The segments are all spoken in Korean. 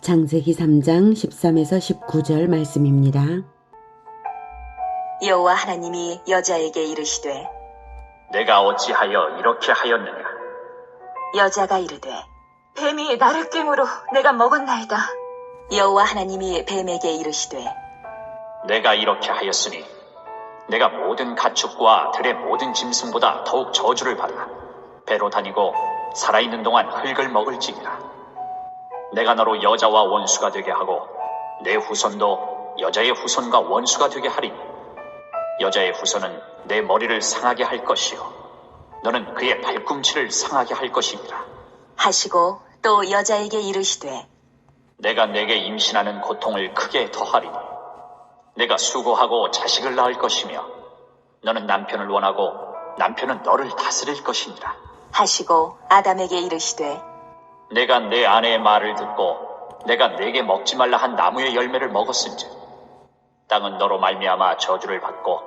창세기 3장 13에서 19절 말씀입니다. 여호와 하나님이 여자에게 이르시되 내가 어찌하여 이렇게 하였느냐? 여자가 이르되 뱀이 나를 꿰므로 내가 먹었나이다. 여호와 하나님이 뱀에게 이르시되 내가 이렇게 하였으니 내가 모든 가축과 들의 모든 짐승보다 더욱 저주를 받아 배로 다니고 살아있는 동안 흙을 먹을지니라. 내가 너로 여자와 원수가 되게 하고 내 후손도 여자의 후손과 원수가 되게 하리니 여자의 후손은 내 머리를 상하게 할 것이요 너는 그의 발꿈치를 상하게 할 것이니라. 하시고 또 여자에게 이르시되 내가 내게 임신하는 고통을 크게 더하리니 내가 수고하고 자식을 낳을 것이며 너는 남편을 원하고 남편은 너를 다스릴 것이니라. 하시고 아담에게 이르시되 내가 내 아내의 말을 듣고 내가 내게 먹지 말라 한 나무의 열매를 먹었은즉 땅은 너로 말미암아 저주를 받고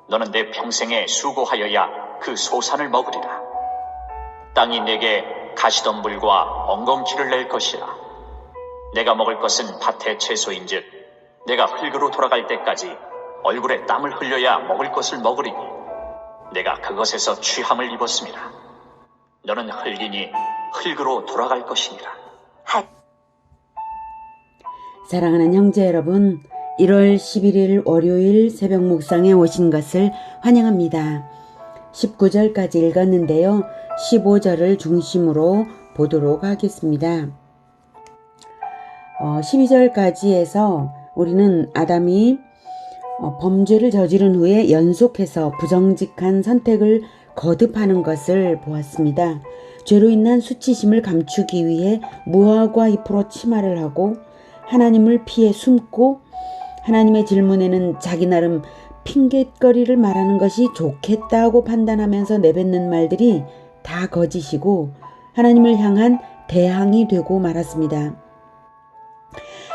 너는 내 평생에 수고하여야 그 소산을 먹으리라. 땅이 내게 가시덤불과 엉겅퀴를 낼 것이라. 내가 먹을 것은 밭의 채소인즉 내가 흙으로 돌아갈 때까지 얼굴에 땀을 흘려야 먹을 것을 먹으리니 내가 그것에서 취함을 입었습니다. 너는 흙이니 흙으로 돌아갈 것이니라. 사랑하는 형제 여러분, 1월 11일 월요일 새벽 묵상에 오신 것을 환영합니다. 19절까지 읽었는데요. 15절을 중심으로 보도록 하겠습니다. 12절까지 해서 우리는 아담이 범죄를 저지른 후에 연속해서 부정직한 선택을 거듭하는 것을 보았습니다. 죄로 인한 수치심을 감추기 위해 무화과 잎으로 치마를 하고 하나님을 피해 숨고 하나님의 질문에는 자기 나름 핑곗거리를 말하는 것이 좋겠다고 판단하면서 내뱉는 말들이 다 거짓이고 하나님을 향한 대항이 되고 말았습니다.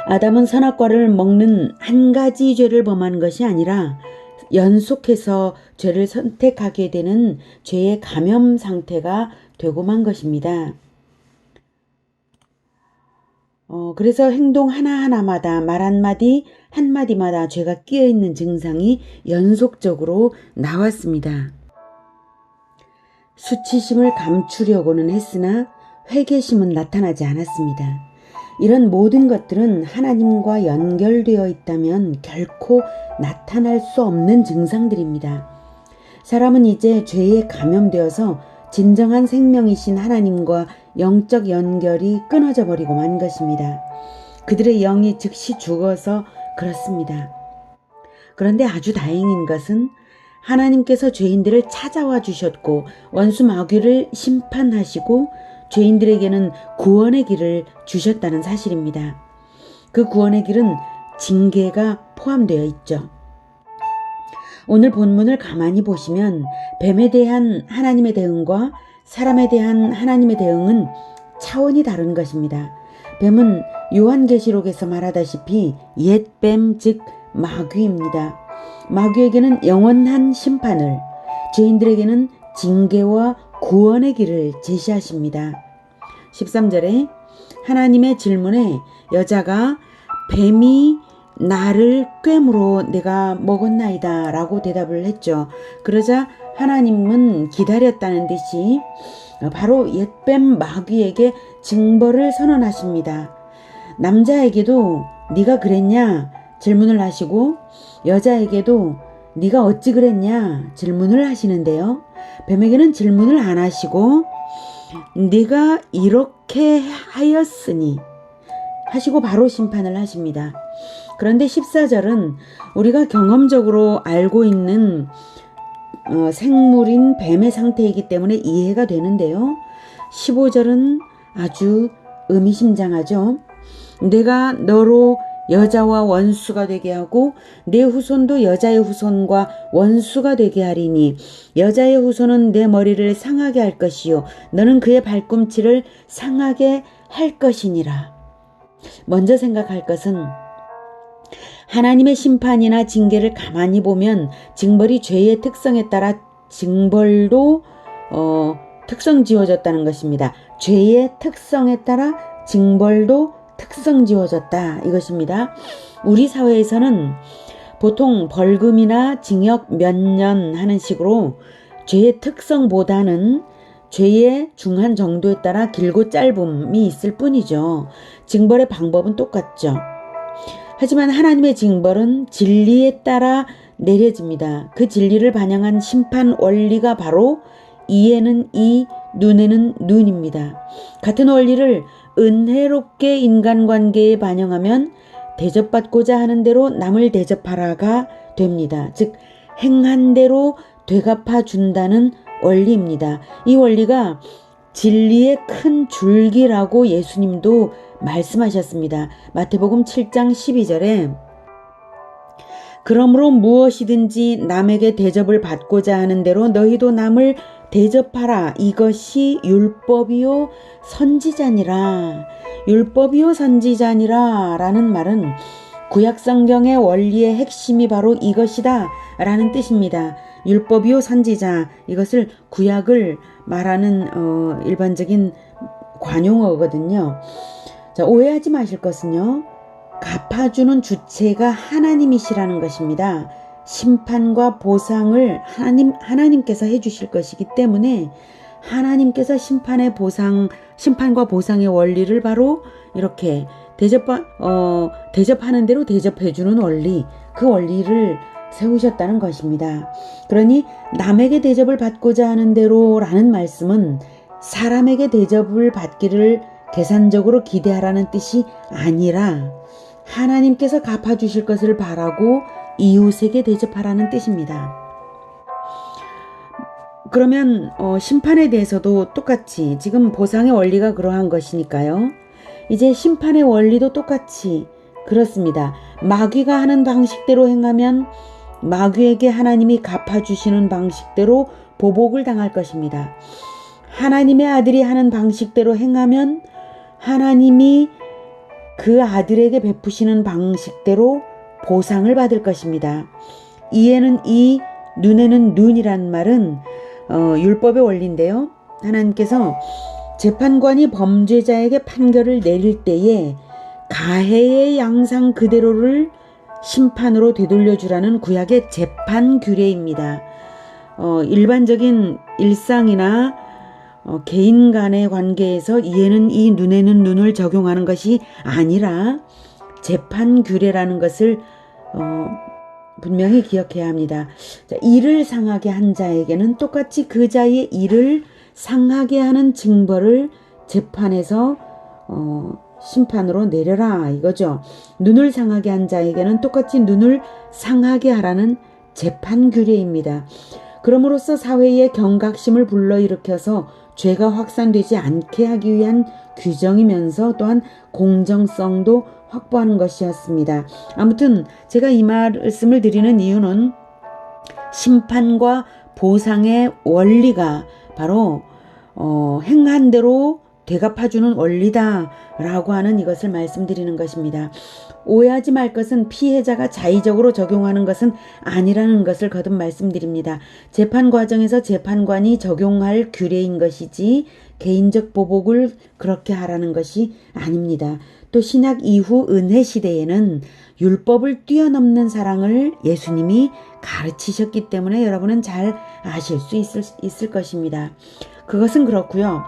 아담은 선악과를 먹는 한 가지 죄를 범한 것이 아니라 연속해서 죄를 선택하게 되는 죄의 감염 상태가 되고 만 것입니다. 그래서 행동 하나하나마다 말 한마디 한마디마다 죄가 끼어있는 증상이 연속적으로 나왔습니다. 수치심을 감추려고는 했으나 회개심은 나타나지 않았습니다. 이런 모든 것들은 하나님과 연결되어 있다면 결코 나타날 수 없는 증상들입니다. 사람은 이제 죄에 감염되어서 진정한 생명이신 하나님과 영적 연결이 끊어져 버리고 만 것입니다. 그들의 영이 즉시 죽어서 그렇습니다. 그런데 아주 다행인 것은 하나님께서 죄인들을 찾아와 주셨고 원수 마귀를 심판하시고 죄인들에게는 구원의 길을 주셨다는 사실입니다. 그 구원의 길은 징계가 포함되어 있죠. 오늘 본문을 가만히 보시면 뱀에 대한 하나님의 대응과 사람에 대한 하나님의 대응은 차원이 다른 것입니다. 뱀은 요한계시록에서 말하다시피 옛뱀 즉 마귀입니다. 마귀에게는 영원한 심판을, 죄인들에게는 징계와 구원의 길을 제시하십니다. 13절에 하나님의 질문에 여자가 뱀이 나를 꿰므로 내가 먹었나이다 라고 대답을 했죠. 그러자 하나님은 기다렸다는 듯이 바로 옛뱀 마귀에게 징벌을 선언하십니다. 남자에게도 네가 그랬냐 질문을 하시고 여자에게도 네가 어찌 그랬냐 질문을 하시는데요. 뱀에게는 질문을 안 하시고 네가 이렇게 하였으니 하시고 바로 심판을 하십니다. 그런데 14절은 우리가 경험적으로 알고 있는 생물인 뱀의 상태이기 때문에 이해가 되는데요. 15절은 아주 의미심장하죠. 내가 너로 여자와 원수가 되게 하고 내 후손도 여자의 후손과 원수가 되게 하리니 여자의 후손은 내 머리를 상하게 할 것이요 너는 그의 발꿈치를 상하게 할 것이니라. 먼저 생각할 것은 하나님의 심판이나 징계를 가만히 보면 징벌이 죄의 특성에 따라 징벌도 특성 지어졌다는 것입니다. 죄의 특성에 따라 징벌도 특성 지어졌다 이것입니다. 우리 사회에서는 보통 벌금이나 징역 몇 년 하는 식으로 죄의 특성보다는 죄의 중한 정도에 따라 길고 짧음이 있을 뿐이죠. 징벌의 방법은 똑같죠. 하지만 하나님의 징벌은 진리에 따라 내려집니다. 그 진리를 반영한 심판 원리가 바로 이에는 이, 눈에는 눈입니다. 같은 원리를 은혜롭게 인간관계에 반영하면 대접받고자 하는 대로 남을 대접하라가 됩니다. 즉 행한 대로 되갚아 준다는 원리입니다. 이 원리가 진리의 큰 줄기라고 예수님도 말씀하셨습니다. 마태복음 7장 12절에 그러므로 무엇이든지 남에게 대접을 받고자 하는 대로 너희도 남을 대접하라. 이것이 율법이요 선지자니라. 율법이요 선지자니라 라는 말은 구약성경의 원리의 핵심이 바로 이것이다 라는 뜻입니다. 율법이요 선지자, 이것을 구약을 말하는 일반적인 관용어거든요. 자, 오해하지 마실 것은요, 갚아주는 주체가 하나님이시라는 것입니다. 심판과 보상을 하나님께서 해주실 것이기 때문에 하나님께서 심판과 보상의 원리를 바로 이렇게 대접하는 대로 대접해주는 원리, 그 원리를 세우셨다는 것입니다. 그러니 남에게 대접을 받고자 하는 대로라는 말씀은 사람에게 대접을 받기를 계산적으로 기대하라는 뜻이 아니라 하나님께서 갚아주실 것을 바라고 이웃에게 대접하라는 뜻입니다. 그러면 심판에 대해서도 똑같이 지금 보상의 원리가 그러한 것이니까요. 이제 심판의 원리도 똑같이 그렇습니다. 마귀가 하는 방식대로 행하면 마귀에게 하나님이 갚아주시는 방식대로 보복을 당할 것입니다. 하나님의 아들이 하는 방식대로 행하면 하나님이 그 아들에게 베푸시는 방식대로 보상을 받을 것입니다. 이에는 이, 눈에는 눈이란 말은 율법의 원리인데요. 하나님께서 재판관이 범죄자에게 판결을 내릴 때에 가해의 양상 그대로를 심판으로 되돌려주라는 구약의 재판 규례입니다. 일반적인 일상이나 개인 간의 관계에서 이에는 이, 눈에는 눈을 적용하는 것이 아니라 재판 규례라는 것을 분명히 기억해야 합니다. 자, 일을 상하게 한 자에게는 똑같이 그 자의 일을 상하게 하는 징벌을 재판에서 심판으로 내려라 이거죠. 눈을 상하게 한 자에게는 똑같이 눈을 상하게 하라는 재판 규례입니다. 그럼으로써 사회의 경각심을 불러일으켜서 죄가 확산되지 않게 하기 위한 규정이면서 또한 공정성도 확보하는 것이었습니다. 아무튼 제가 이 말씀을 드리는 이유는 심판과 보상의 원리가 바로 행한 대로 되갚아주는 원리다라고 하는 이것을 말씀드리는 것입니다. 오해하지 말 것은 피해자가 자의적으로 적용하는 것은 아니라는 것을 거듭 말씀드립니다. 재판 과정에서 재판관이 적용할 규례인 것이지 개인적 보복을 그렇게 하라는 것이 아닙니다. 또 신약 이후 은혜 시대에는 율법을 뛰어넘는 사랑을 예수님이 가르치셨기 때문에 여러분은 잘 아실 수 있을 것입니다. 그것은 그렇고요.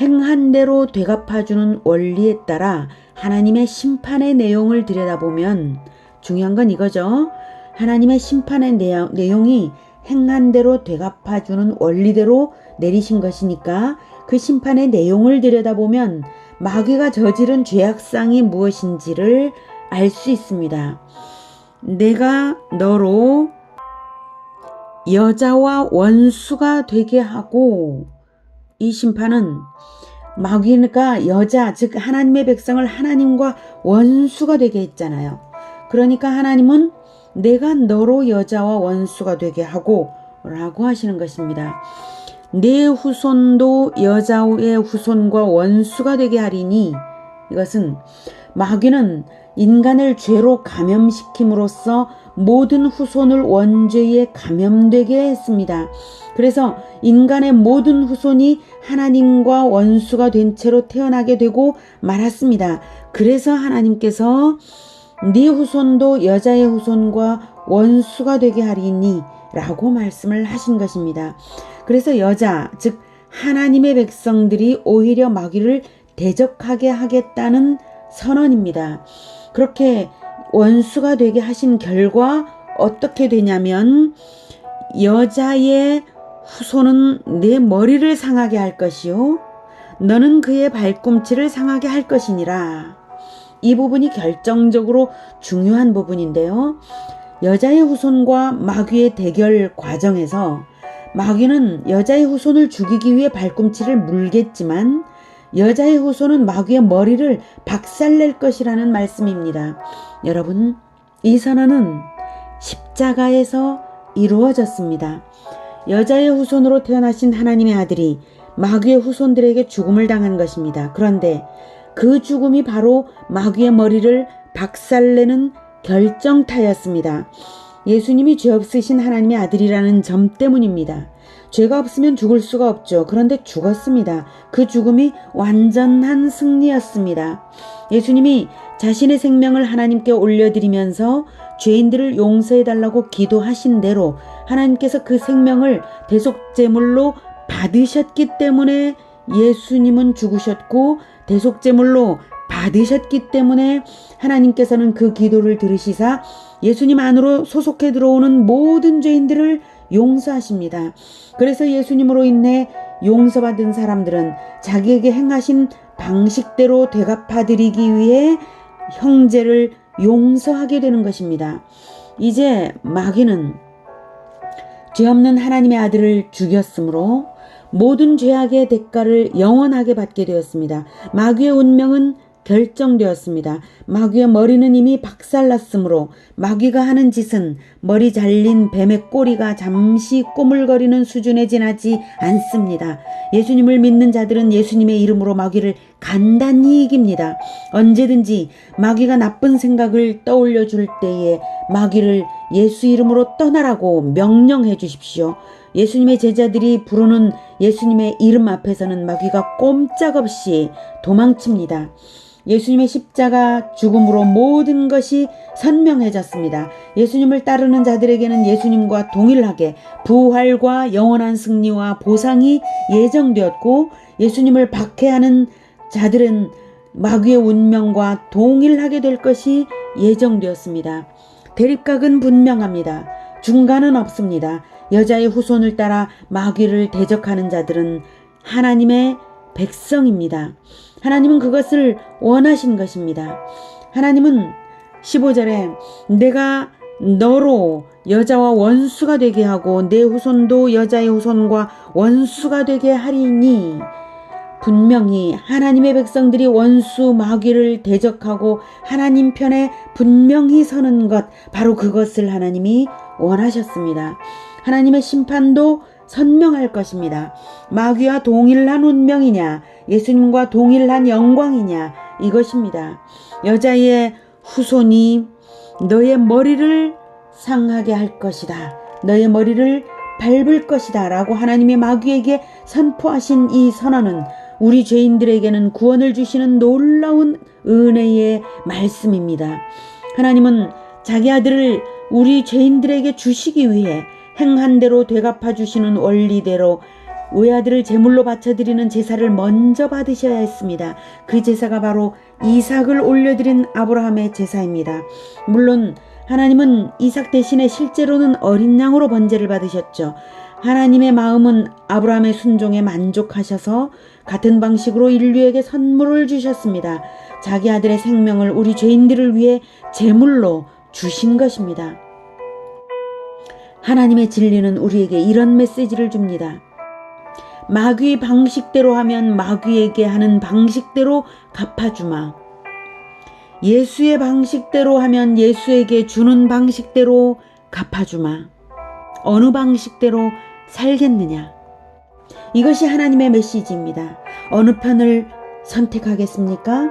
행한 대로 되갚아주는 원리에 따라 하나님의 심판의 내용을 들여다보면 중요한 건 이거죠. 하나님의 심판의 내용이 행한 대로 되갚아주는 원리대로 내리신 것이니까 그 심판의 내용을 들여다보면 마귀가 저지른 죄악상이 무엇인지를 알 수 있습니다. 내가 너로 여자와 원수가 되게 하고, 이 심판은 마귀가 여자, 즉 하나님의 백성을 하나님과 원수가 되게 했잖아요. 그러니까 하나님은 내가 너로 여자와 원수가 되게 하고 라고 하시는 것입니다. 내 후손도 여자의 후손과 원수가 되게 하리니, 이것은 마귀는 인간을 죄로 감염시킴으로써 모든 후손을 원죄에 감염되게 했습니다. 그래서 인간의 모든 후손이 하나님과 원수가 된 채로 태어나게 되고 말았습니다. 그래서 하나님께서 네 후손도 여자의 후손과 원수가 되게 하리니 라고 말씀을 하신 것입니다. 그래서 여자, 즉 하나님의 백성들이 오히려 마귀를 대적하게 하겠다는 선언입니다. 그렇게 원수가 되게 하신 결과 어떻게 되냐면 여자의 후손은 내 머리를 상하게 할 것이요 너는 그의 발꿈치를 상하게 할 것이니라. 이 부분이 결정적으로 중요한 부분인데요. 여자의 후손과 마귀의 대결 과정에서 마귀는 여자의 후손을 죽이기 위해 발꿈치를 물겠지만 여자의 후손은 마귀의 머리를 박살낼 것이라는 말씀입니다. 여러분, 이 선언은 십자가에서 이루어졌습니다. 여자의 후손으로 태어나신 하나님의 아들이 마귀의 후손들에게 죽음을 당한 것입니다. 그런데 그 죽음이 바로 마귀의 머리를 박살내는 결정타였습니다. 예수님이 죄 없으신 하나님의 아들이라는 점 때문입니다. 죄가 없으면 죽을 수가 없죠. 그런데 죽었습니다. 그 죽음이 완전한 승리였습니다. 예수님이 자신의 생명을 하나님께 올려드리면서 죄인들을 용서해달라고 기도하신 대로 하나님께서 그 생명을 대속제물로 받으셨기 때문에 예수님은 죽으셨고 대속제물로 받으셨기 때문에 하나님께서는 그 기도를 들으시사 예수님 안으로 소속해 들어오는 모든 죄인들을 용서하십니다. 그래서 예수님으로 인해 용서받은 사람들은 자기에게 행하신 방식대로 되갚아드리기 위해 형제를 용서하게 되는 것입니다. 이제 마귀는 죄 없는 하나님의 아들을 죽였으므로 모든 죄악의 대가를 영원하게 받게 되었습니다. 마귀의 운명은 결정되었습니다. 마귀의 머리는 이미 박살났으므로 마귀가 하는 짓은 머리 잘린 뱀의 꼬리가 잠시 꼬물거리는 수준에 지나지 않습니다. 예수님을 믿는 자들은 예수님의 이름으로 마귀를 간단히 이깁니다. 언제든지 마귀가 나쁜 생각을 떠올려 줄 때에 마귀를 예수 이름으로 떠나라고 명령해 주십시오. 예수님의 제자들이 부르는 예수님의 이름 앞에서는 마귀가 꼼짝없이 도망칩니다. 예수님의 십자가 죽음으로 모든 것이 선명해졌습니다. 예수님을 따르는 자들에게는 예수님과 동일하게 부활과 영원한 승리와 보상이 예정되었고 예수님을 박해하는 자들은 마귀의 운명과 동일하게 될 것이 예정되었습니다. 대립각은 분명합니다. 중간은 없습니다. 여자의 후손을 따라 마귀를 대적하는 자들은 하나님의 백성입니다. 하나님은 그것을 원하신 것입니다. 하나님은 15절에 내가 너로 여자와 원수가 되게 하고 내 후손도 여자의 후손과 원수가 되게 하리니 분명히 하나님의 백성들이 원수 마귀를 대적하고 하나님 편에 분명히 서는 것 바로 그것을 하나님이 원하셨습니다. 하나님의 심판도 선명할 것입니다. 마귀와 동일한 운명이냐 예수님과 동일한 영광이냐 이것입니다. 여자의 후손이 너의 머리를 상하게 할 것이다. 너의 머리를 밟을 것이다 라고 하나님의 마귀에게 선포하신 이 선언은 우리 죄인들에게는 구원을 주시는 놀라운 은혜의 말씀입니다. 하나님은 자기 아들을 우리 죄인들에게 주시기 위해 행한 대로 되갚아 주시는 원리대로 외아들을 제물로 바쳐드리는 제사를 먼저 받으셔야 했습니다. 그 제사가 바로 이삭을 올려드린 아브라함의 제사입니다. 물론 하나님은 이삭 대신에 실제로는 어린 양으로 번제를 받으셨죠. 하나님의 마음은 아브라함의 순종에 만족하셔서 같은 방식으로 인류에게 선물을 주셨습니다. 자기 아들의 생명을 우리 죄인들을 위해 제물로 주신 것입니다. 하나님의 진리는 우리에게 이런 메시지를 줍니다. 마귀 방식대로 하면 마귀에게 하는 방식대로 갚아주마. 예수의 방식대로 하면 예수에게 주는 방식대로 갚아주마. 어느 방식대로 살겠느냐? 이것이 하나님의 메시지입니다. 어느 편을 선택하겠습니까?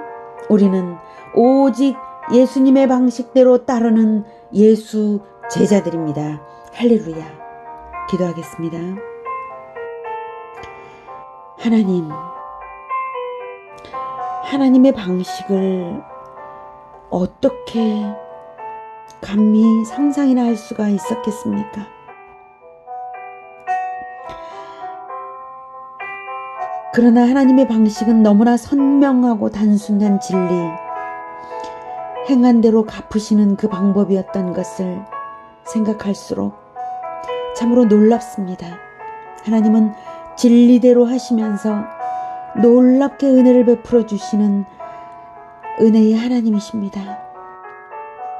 우리는 오직 예수님의 방식대로 따르는 예수 제자들입니다. 할렐루야. 기도하겠습니다. 하나님, 하나님의 방식을 어떻게 감히 상상이나 할 수가 있었겠습니까? 그러나 하나님의 방식은 너무나 선명하고 단순한 진리, 행한 대로 갚으시는 그 방법이었던 것을 생각할수록 참으로 놀랍습니다. 하나님은 진리대로 하시면서 놀랍게 은혜를 베풀어 주시는 은혜의 하나님이십니다.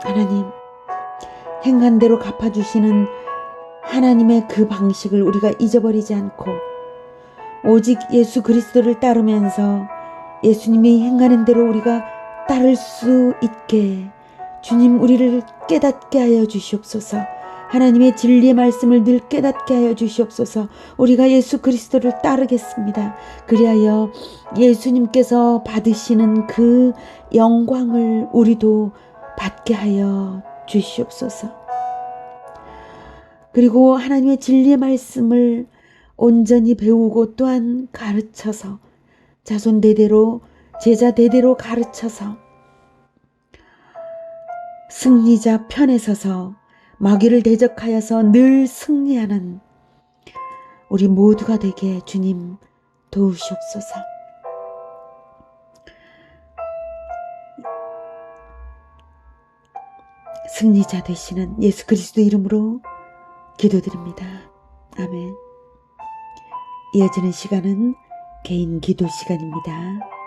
하나님, 행한 대로 갚아주시는 하나님의 그 방식을 우리가 잊어버리지 않고 오직 예수 그리스도를 따르면서 예수님이 행하는 대로 우리가 따를 수 있게 주님 우리를 깨닫게 하여 주시옵소서. 하나님의 진리의 말씀을 늘 깨닫게 하여 주시옵소서. 우리가 예수 그리스도를 따르겠습니다. 그리하여 예수님께서 받으시는 그 영광을 우리도 받게 하여 주시옵소서. 그리고 하나님의 진리의 말씀을 온전히 배우고 또한 가르쳐서 자손 대대로 제자 대대로 가르쳐서 승리자 편에 서서 마귀를 대적하여서 늘 승리하는 우리 모두가 되게 주님 도우시옵소서. 승리자 되시는 예수 그리스도 이름으로 기도드립니다. 아멘. 이어지는 시간은 개인 기도 시간입니다.